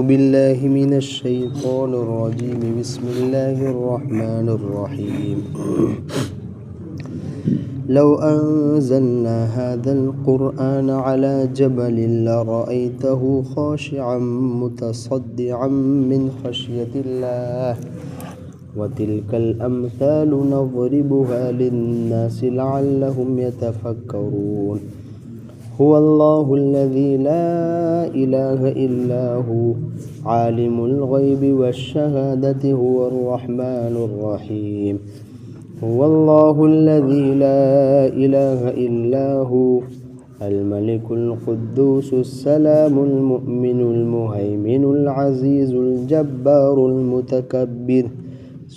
بالله من الشيطان الرجيم بسم الله الرحمن الرحيم لو أنزلنا هذا القرآن على جبل لرأيته خاشعا متصدعا من خشية الله وتلك الأمثال نضربها للناس لعلهم يتفكرون هو الله الذي لا إله إلا هو عالم الغيب والشهادة هو الرحمن الرحيم هو الله الذي لا إله إلا هو الملك القدوس السلام المؤمن المهيمن العزيز الجبار المتكبر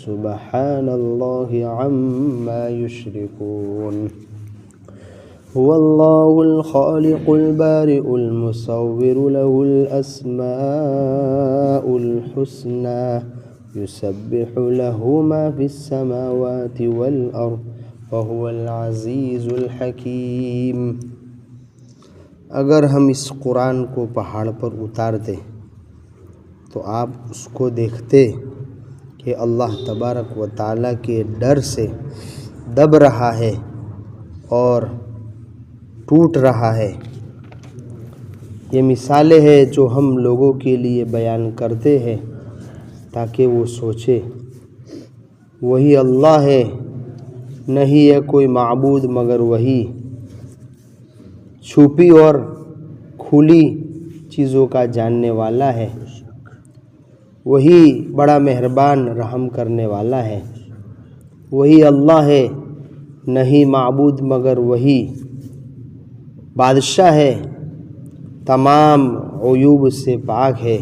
سبحان الله عما يشركون هو الله الخالق البارئ المصور له الأسماء الحسنى يسبح له ما في السماوات والأرض وهو العزيز الحكيم۔ اگر ہم اس قرآن کو پہاڑ پر اتار دیں تو آپ اس کو دیکھتے کہ اللہ تبارک و تعالیٰ کے ڈر سے دب رہا ہے اور ٹوٹ رہا ہے۔ یہ مثالیں ہیں جو ہم لوگوں کے لیے بیان کرتے ہیں تاکہ وہ سوچے وہی اللہ ہے، نہیں ہے کوئی معبود مگر وہی، چھپی اور کھلی چیزوں کا جاننے والا ہے، وہی بڑا مہربان رحم کرنے والا ہے، وہی اللہ ہے، نہیں معبود مگر وہی، بادشاہ ہے، تمام عیوب سے پاک ہے،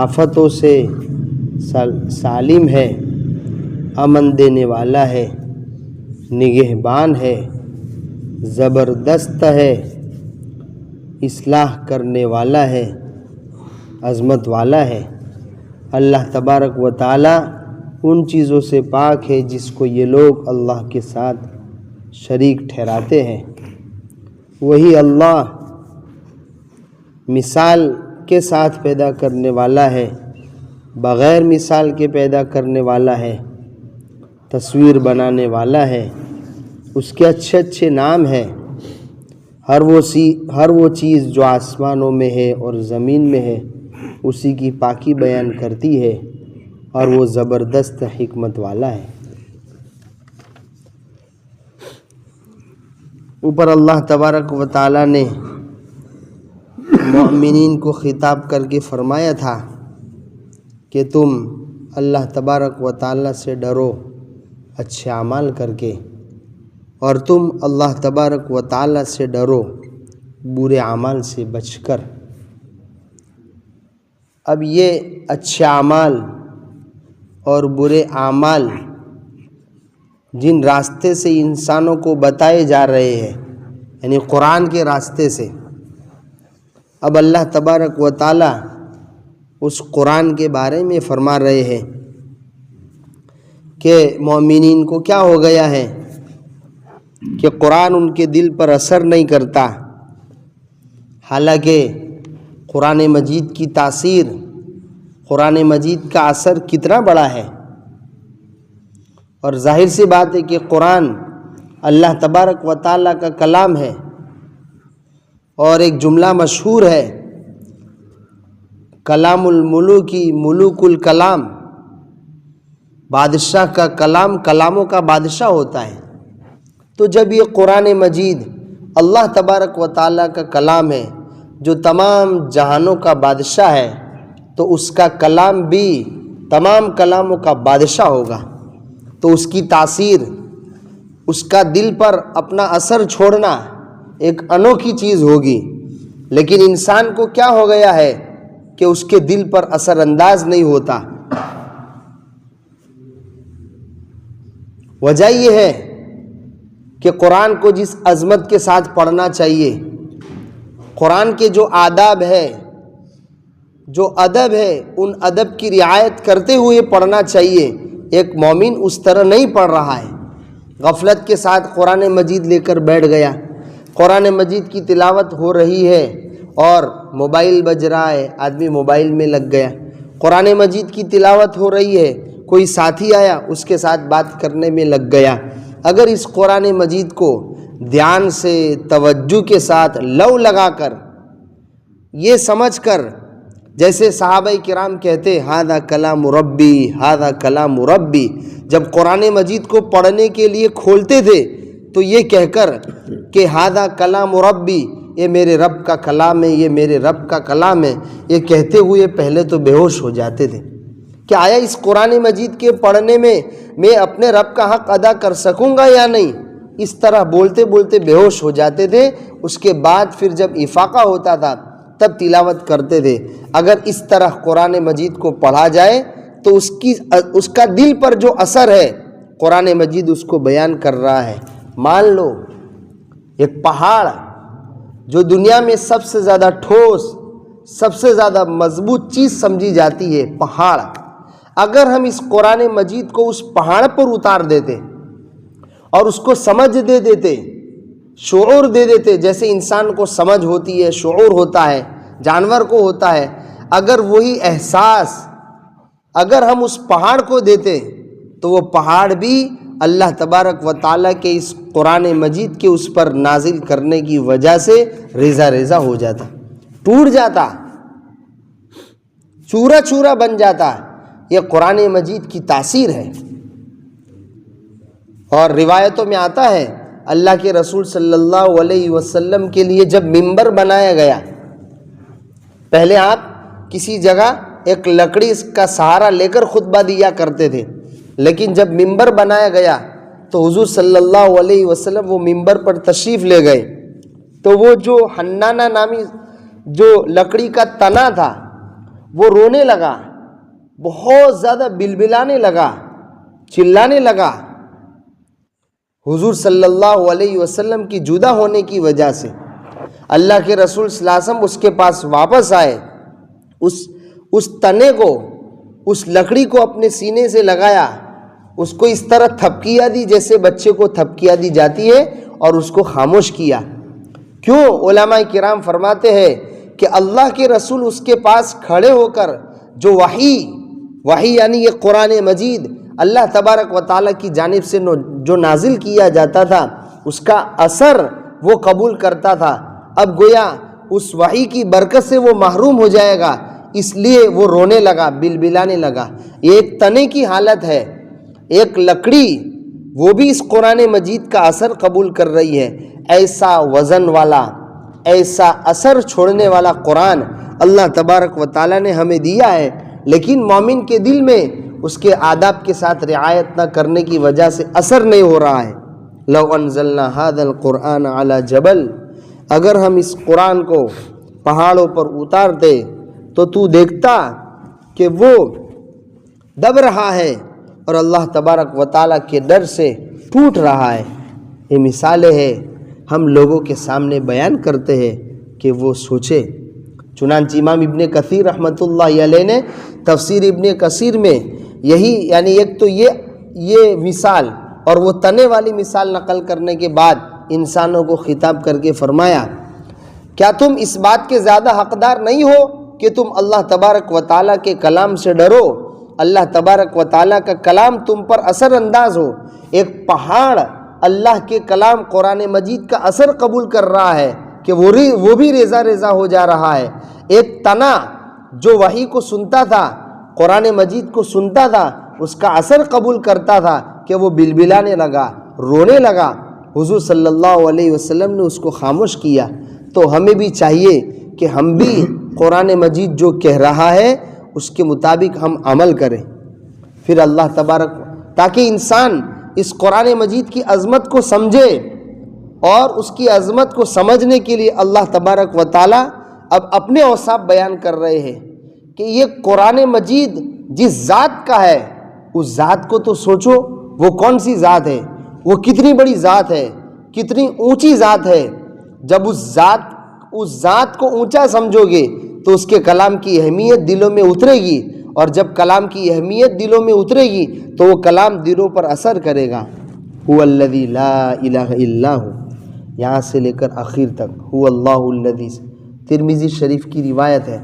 آفتوں سے سالم ہے، امن دینے والا ہے، نگہبان ہے، زبردست ہے، اصلاح کرنے والا ہے، عظمت والا ہے۔ اللہ تبارک و تعالی ان چیزوں سے پاک ہے جس کو یہ لوگ اللہ کے ساتھ شریک ٹھہراتے ہیں۔ وہی اللہ مثال کے ساتھ پیدا کرنے والا ہے، بغیر مثال کے پیدا کرنے والا ہے، تصویر بنانے والا ہے، اس کے اچھے اچھے نام ہیں۔ ہر وہ چیز جو آسمانوں میں ہے اور زمین میں ہے اسی کی پاکی بیان کرتی ہے اور وہ زبردست حکمت والا ہے۔ اوپر اللہ تبارک و تعالیٰ نے مومنین کو خطاب کر کے فرمایا تھا کہ تم اللہ تبارک و تعالیٰ سے ڈرو اچھے اعمال کر کے، اور تم اللہ تبارک و تعالیٰ سے ڈرو برے اعمال سے بچ کر۔ اب یہ اچھے اعمال اور برے اعمال جن راستے سے انسانوں کو بتائے جا رہے ہیں، یعنی قرآن کے راستے سے، اب اللہ تبارک و تعالی اس قرآن کے بارے میں فرما رہے ہیں کہ مومنین کو کیا ہو گیا ہے کہ قرآن ان کے دل پر اثر نہیں کرتا، حالانکہ قرآن مجید کی تاثیر، قرآن مجید کا اثر کتنا بڑا ہے۔ اور ظاہر سی بات ہے کہ قرآن اللہ تبارک و تعالیٰ کا کلام ہے، اور ایک جملہ مشہور ہے، کلام الملوکی ملوک الکلام، بادشاہ کا کلام کلاموں کا بادشاہ ہوتا ہے۔ تو جب یہ قرآن مجید اللہ تبارک و تعالیٰ کا کلام ہے جو تمام جہانوں کا بادشاہ ہے، تو اس کا کلام بھی تمام کلاموں کا بادشاہ ہوگا، تو اس کی تاثیر، اس کا دل پر اپنا اثر چھوڑنا ایک انوکھی چیز ہوگی۔ لیکن انسان کو کیا ہو گیا ہے کہ اس کے دل پر اثر انداز نہیں ہوتا۔ وجہ یہ ہے کہ قرآن کو جس عظمت کے ساتھ پڑھنا چاہیے، قرآن کے جو آداب ہے، جو ادب ہے، ان ادب کی رعایت کرتے ہوئے پڑھنا چاہیے۔ ایک مومن اس طرح نہیں پڑھ رہا ہے، غفلت کے ساتھ قرآن مجید لے کر بیٹھ گیا، قرآن مجید کی تلاوت ہو رہی ہے اور موبائل بج رہا ہے، آدمی موبائل میں لگ گیا، قرآن مجید کی تلاوت ہو رہی ہے، کوئی ساتھی آیا اس کے ساتھ بات کرنے میں لگ گیا، اگر اس قرآن مجید کو دھیان سے توجہ کے ساتھ لو لگا کر یہ سمجھ کر، جیسے صحابہ کرام کہتے ہذا کلام ربی ہذا کلام ربی، جب قرآن مجید کو پڑھنے کے لیے کھولتے تھے تو یہ کہہ کر کہ ہذا کلام ربی، یہ میرے رب کا کلام ہے، یہ میرے رب کا کلام ہے، یہ کہتے ہوئے پہلے تو بے ہوش ہو جاتے تھے کہ آیا اس قرآن مجید کے پڑھنے میں اپنے رب کا حق ادا کر سکوں گا یا نہیں، اس طرح بولتے بولتے بے ہوش ہو جاتے تھے۔ اس کے بعد پھر جب افاقہ ہوتا تھا تب تلاوت کرتے تھے۔ اگر اس طرح قرآن مجید کو پڑھا جائے تو اس کا دل پر جو اثر ہے قرآن مجید اس کو بیان کر رہا ہے۔ مان لو ایک پہاڑ جو دنیا میں سب سے زیادہ ٹھوس، سب سے زیادہ مضبوط چیز سمجھی جاتی ہے، پہاڑ، اگر ہم اس قرآن مجید کو اس پہاڑ پر اتار دیتے اور اس کو سمجھ دے دیتے، شعور دے دیتے، جیسے انسان کو سمجھ ہوتی ہے، شعور ہوتا ہے، جانور کو ہوتا ہے، اگر وہی احساس اگر ہم اس پہاڑ کو دیتے تو وہ پہاڑ بھی اللہ تبارک و تعالیٰ کے اس قرآن مجید کے اس پر نازل کرنے کی وجہ سے ریزہ ریزہ ہو جاتا، ٹوٹ جاتا، چورا چورا بن جاتا۔ یہ قرآن مجید کی تاثیر ہے۔ اور روایتوں میں آتا ہے اللہ کے رسول صلی اللہ علیہ وسلم کے لیے جب ممبر بنایا گیا، پہلے آپ کسی جگہ ایک لکڑی کا سہارا لے کر خطبہ دیا کرتے تھے، لیکن جب ممبر بنایا گیا تو حضور صلی اللہ علیہ وسلم وہ ممبر پر تشریف لے گئے، تو وہ جو حنانہ نامی جو لکڑی کا تنا تھا وہ رونے لگا، بہت زیادہ بلبلانے لگا، چلانے لگا، حضور صلی اللہ علیہ وسلم کی جدا ہونے کی وجہ سے۔ اللہ کے رسول صلی اللہ علیہ وسلم اس کے پاس واپس آئے، اس تنے کو، اس لکڑی کو اپنے سینے سے لگایا، اس کو اس طرح تھپکیاں دی جیسے بچے کو تھپکیاں دی جاتی ہے، اور اس کو خاموش کیا۔ کیوں؟ علماء کرام فرماتے ہیں کہ اللہ کے رسول اس کے پاس کھڑے ہو کر جو وحی یعنی یہ قرآن مجید اللہ تبارک و تعالیٰ کی جانب سے جو نازل کیا جاتا تھا اس کا اثر وہ قبول کرتا تھا، اب گویا اس وحی کی برکت سے وہ محروم ہو جائے گا، اس لیے وہ رونے لگا، بلبلانے لگا۔ یہ ایک تنے کی حالت ہے، ایک لکڑی وہ بھی اس قرآن مجید کا اثر قبول کر رہی ہے۔ ایسا وزن والا، ایسا اثر چھوڑنے والا قرآن اللہ تبارک و تعالیٰ نے ہمیں دیا ہے، لیکن مومن کے دل میں اس کے آداب کے ساتھ رعایت نہ کرنے کی وجہ سے اثر نہیں ہو رہا ہے۔ لو انزلنا هذا القرآن على جبل، اگر ہم اس قرآن کو پہاڑوں پر اتارتے تو تو دیکھتا کہ وہ دب رہا ہے اور اللہ تبارک و تعالیٰ کے ڈر سے ٹوٹ رہا ہے۔ یہ مثالیں ہیں، ہم لوگوں کے سامنے بیان کرتے ہیں کہ وہ سوچے۔ چنانچہ امام ابن کثیر رحمۃ اللہ علیہ نے تفسیر ابن کثیر میں یہی یعنی ایک تو یہ مثال اور وہ تنے والی مثال نقل کرنے کے بعد انسانوں کو خطاب کر کے فرمایا، کیا تم اس بات کے زیادہ حقدار نہیں ہو کہ تم اللہ تبارک و تعالیٰ کے کلام سے ڈرو، اللہ تبارک و تعالیٰ کا کلام تم پر اثر انداز ہو۔ ایک پہاڑ اللہ کے کلام قرآن مجید کا اثر قبول کر رہا ہے کہ وہ بھی ریزہ ریزہ ہو جا رہا ہے۔ ایک تنا جو وحی کو سنتا تھا، قرآن مجید کو سنتا تھا، اس کا اثر قبول کرتا تھا کہ وہ بلبلانے لگا، رونے لگا، حضور صلی اللہ علیہ وسلم نے اس کو خاموش کیا۔ تو ہمیں بھی چاہیے کہ ہم بھی قرآن مجید جو کہہ رہا ہے اس کے مطابق ہم عمل کریں، پھر اللہ تبارک تاکہ انسان اس قرآن مجید کی عظمت کو سمجھے، اور اس کی عظمت کو سمجھنے کے لیے اللہ تبارک و تعالیٰ اب اپنے اوصاف بیان کر رہے ہیں کہ یہ قرآن مجید جس ذات کا ہے اس ذات کو تو سوچو، وہ کون سی ذات ہے، وہ کتنی بڑی ذات ہے، کتنی اونچی ذات ہے۔ جب اس ذات کو اونچا سمجھو گے تو اس کے کلام کی اہمیت دلوں میں اترے گی، اور جب کلام کی اہمیت دلوں میں اترے گی تو وہ کلام دلوں پر اثر کرے گا۔ هو الذی لا الہ الا ہو، یہاں سے لے کر آخر تک، هو اللہ الذی ترمذی شریف کی روایت ہے،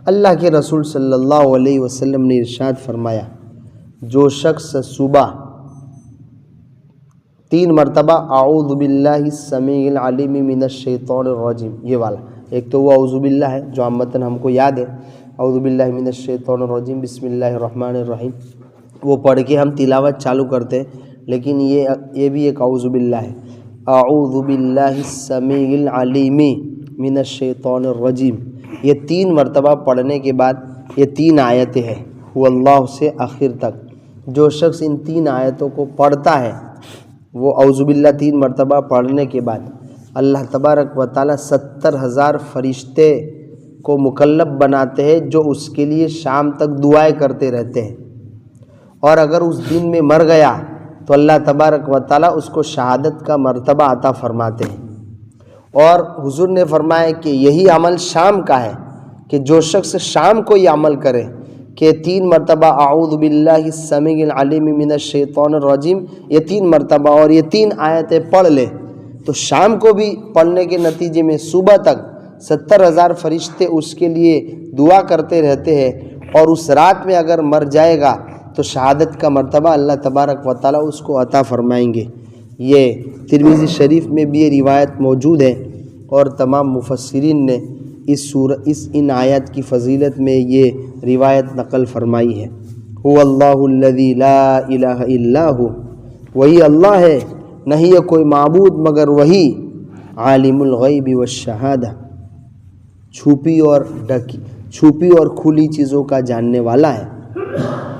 اللہ کے رسول صلی اللہ علیہ وسلم نے ارشاد فرمایا، جو شخص صبح 3 مرتبہ اعوذ باللہ السمیع العلیم من الشیطان الرجیم، یہ والا، ایک تو وہ اعوذ باللہ ہے جو عامتاً ہم کو یاد ہے، اعوذ باللہ من الشیطان الرجیم بسم اللہ الرحمن الرحیم، وہ پڑھ کے ہم تلاوت چالو کرتے ہیں، لیکن یہ بھی ایک اعوذ باللہ ہے، اعوذ باللہ السمیع العلیم من الشیطان الرجیم، یہ 3 مرتبہ پڑھنے کے بعد یہ 3 آیتیں ہیں واللہ سے آخر تک، جو شخص ان 3 آیتوں کو پڑھتا ہے، وہ اعوذ باللہ 3 مرتبہ پڑھنے کے بعد اللہ تبارک و تعالیٰ 70,000 فرشتے کو مکلف بناتے ہیں جو اس کے لیے شام تک دعائیں کرتے رہتے ہیں، اور اگر اس دن میں مر گیا تو اللہ تبارک و تعالیٰ اس کو شہادت کا مرتبہ عطا فرماتے ہیں۔ اور حضور نے فرمایا کہ یہی عمل شام کا ہے، کہ جو شخص شام کو یہ عمل کرے کہ 3 مرتبہ اعوذ باللہ السمیع العلیم من الشیطان الرجیم یہ 3 مرتبہ اور یہ 3 آیتیں پڑھ لے، تو شام کو بھی پڑھنے کے نتیجے میں صبح تک 70,000 فرشتے اس کے لیے دعا کرتے رہتے ہیں، اور اس رات میں اگر مر جائے گا تو شہادت کا مرتبہ اللہ تبارک و تعالیٰ اس کو عطا فرمائیں گے۔ یہ ترمذی شریف میں بھی یہ روایت موجود ہے، اور تمام مفسرین نے ان آیات کی فضیلت میں یہ روایت نقل فرمائی ہے۔ هو اللہ الذی لا الہ الا ہو، وہی اللہ ہے، نہیں ہے کوئی معبود مگر وہی، عالم الغیب والشہادہ، چھپی اور کھلی چیزوں کا جاننے والا ہے۔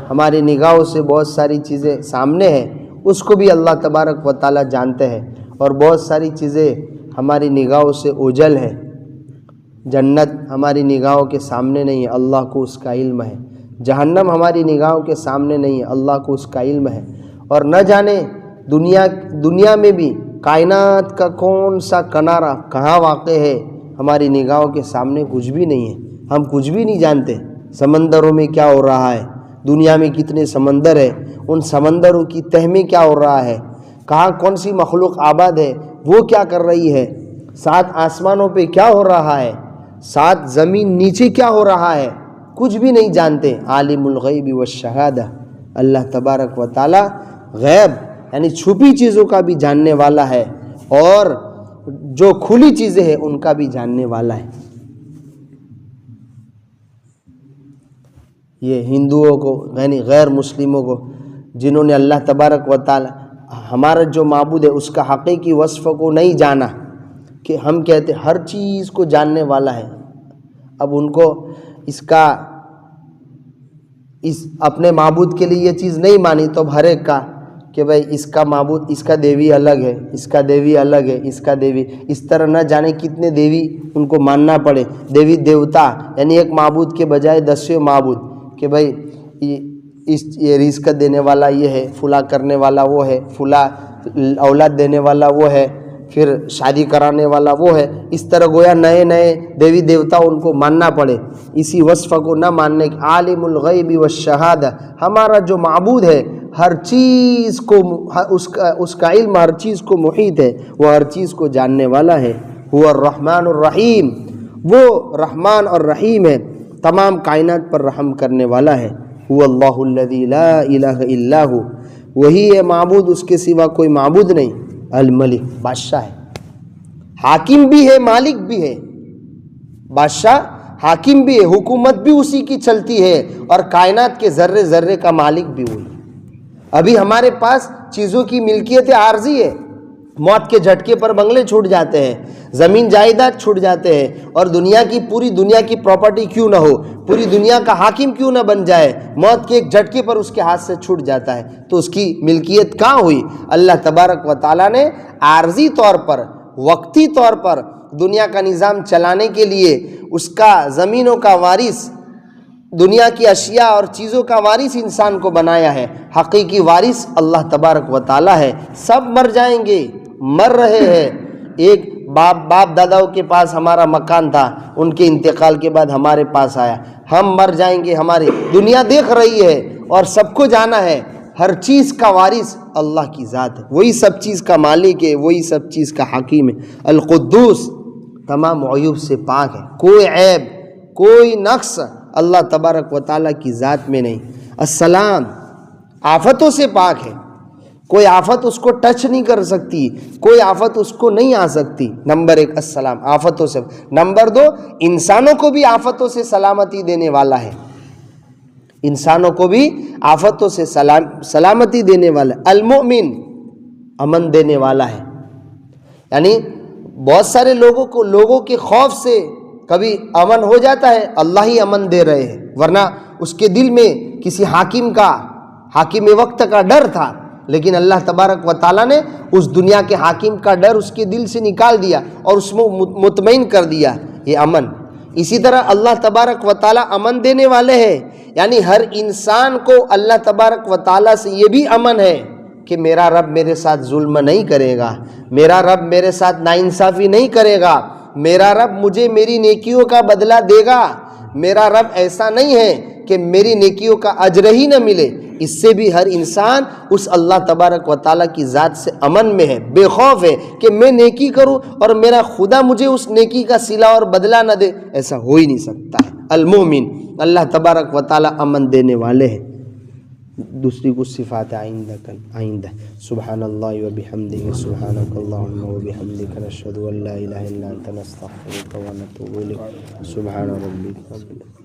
ہماری نگاہوں سے بہت ساری چیزیں سامنے ہیں، اس کو بھی اللہ تبارک و تعالیٰ جانتے ہیں، اور بہت ساری چیزیں ہماری نگاہوں سے اوجھل ہے۔ جنت ہماری نگاہوں کے سامنے نہیں ہے، اللہ کو اس کا علم ہے۔ جہنم ہماری نگاہوں کے سامنے نہیں ہے، اللہ کو اس کا علم ہے۔ اور نہ جانے دنیا میں بھی کائنات کا کون سا کنارہ کہاں واقع ہے، ہماری نگاہوں کے سامنے کچھ بھی نہیں ہے، ہم کچھ بھی نہیں جانتے۔ سمندروں میں کیا ہو رہا ہے، دنیا میں کتنے سمندر ہے، ان سمندروں کی تہ میں کیا ہو رہا ہے، کہاں کون سی مخلوق آباد ہے، وہ کیا کر رہی ہے، 7 آسمانوں پہ کیا ہو رہا ہے، 7 زمین نیچے کیا ہو رہا ہے، کچھ بھی نہیں جانتے۔ عالم الغیب والشہادہ، اللہ تبارک و تعالی غیب یعنی چھپی چیزوں کا بھی جاننے والا ہے، اور جو کھلی چیزیں ہیں ان کا بھی جاننے والا ہے۔ یہ ہندوؤں کو یعنی غیر مسلموں کو جنہوں نے اللہ تبارک و تعالی ہمارا جو معبود ہے اس کا حقیقی وصف کو نہیں جانا، کہ ہم کہتے ہر چیز کو جاننے والا ہے، اب ان کو اس اپنے معبود کے لیے یہ چیز نہیں مانی، تو اب ہر ایک کا کہ بھائی اس کا معبود، اس کا دیوی الگ ہے، اس کا دیوی الگ ہے، اس کا دیوی، اس طرح نہ جانے کتنے دیوی ان کو ماننا پڑے، دیوی دیوتا یعنی ایک معبود کے بجائے 10 معبود، کہ بھائی یہ رزق دینے والا یہ ہے، فلاں کرنے والا وہ ہے، فلاں اولاد دینے والا وہ ہے، پھر شادی کرانے والا وہ ہے، اس طرح گویا نئے دیوی دیوتا ان کو ماننا پڑے، اسی وصف کو نہ ماننے۔ عالم الغیب والشہادہ، ہمارا جو معبود ہے ہر چیز کو اس کا علم ہر چیز کو محیط ہے، وہ ہر چیز کو جاننے والا ہے۔ هو الرحمن الرحیم، وہ رحمان اور رحیم ہے، تمام کائنات پر رحم کرنے والا ہے۔ هو اللہ الذی لا الہ الا ہو، وہی ہے معبود، اس کے سوا کوئی معبود نہیں۔ الملک، بادشاہ ہے، حاکم بھی ہے، مالک بھی ہے، بادشاہ حاکم بھی ہے، حکومت بھی اسی کی چلتی ہے، اور کائنات کے ذرے ذرے کا مالک بھی وہی۔ ابھی ہمارے پاس چیزوں کی ملکیت عارضی ہے، موت کے جھٹکے پر بنگلے چھوٹ جاتے ہیں، زمین جائیداد چھوٹ جاتے ہیں، اور پوری دنیا کی پراپرٹی کیوں نہ ہو، پوری دنیا کا حاکم کیوں نہ بن جائے، موت کے ایک جھٹکے پر اس کے ہاتھ سے چھوٹ جاتا ہے، تو اس کی ملکیت کہاں ہوئی؟ اللہ تبارک و تعالیٰ نے عارضی طور پر، وقتی طور پر دنیا کا نظام چلانے کے لیے اس کا زمینوں کا وارث، دنیا کی اشیاء اور چیزوں کا وارث انسان کو بنایا ہے۔ حقیقی وارث اللہ تبارک و تعالیٰ ہے۔ سب مر جائیں گے، مر رہے ہیں۔ ایک باپ داداؤں کے پاس ہمارا مکان تھا، ان کے انتقال کے بعد ہمارے پاس آیا، ہم مر جائیں گے، ہماری دنیا دیکھ رہی ہے، اور سب کو جانا ہے ہر چیز کا وارث اللہ کی ذات ہے، وہی سب چیز کا مالک ہے، وہی سب چیز کا حکیم ہے۔ القدوس، تمام عیوب سے پاک ہے، کوئی عیب کوئی نقص اللہ تبارک و تعالیٰ کی ذات میں نہیں۔ السلام آفتوں سے پاک ہے، کوئی آفت اس کو ٹچ نہیں کر سکتی، کوئی آفت اس کو نہیں آ سکتی۔ نمبر ایک السلام آفتوں سے۔ نمبر دو انسانوں کو بھی آفتوں سے سلامتی دینے والا ہے، انسانوں کو بھی آفتوں سے سلامتی دینے والا ہے۔ المؤمن امن دینے والا ہے، یعنی بہت سارے لوگوں کے خوف سے کبھی امن ہو جاتا ہے، اللہ ہی امن دے رہے ہیں، ورنہ اس کے دل میں کسی حاکم وقت کا ڈر تھا، لیکن اللہ تبارک و تعالیٰ نے اس دنیا کے حاکم کا ڈر اس کے دل سے نکال دیا اور اس میں مطمئن کر دیا، یہ امن۔ اسی طرح اللہ تبارک و تعالیٰ امن دینے والے ہیں، یعنی ہر انسان کو اللہ تبارک و تعالیٰ سے یہ بھی امن ہے کہ میرا رب میرے ساتھ ظلم نہیں کرے گا، میرا رب میرے ساتھ ناانصافی نہیں کرے گا، میرا رب مجھے میری نیکیوں کا بدلہ دے گا، میرا رب ایسا نہیں ہے کہ میری نیکیوں کا اجر ہی نہ ملے۔ اس سے بھی ہر انسان اس اللہ تبارک و تعالیٰ کی ذات سے امن میں ہے، بے خوف ہے کہ میں نیکی کروں اور میرا خدا مجھے اس نیکی کا صلہ اور بدلہ نہ دے، ایسا ہو ہی نہیں سکتا ہے۔ المومن اللہ تبارک و تعالیٰ امن دینے والے ہیں۔ دوسری کچھ صفات آئندہ سبحان اللہ و بحمدہ سبحانک اللہم و بحمدک نشہد ان لا الہ الا انت نستغفرک و نتوب الیک سبحان ربک رب العزت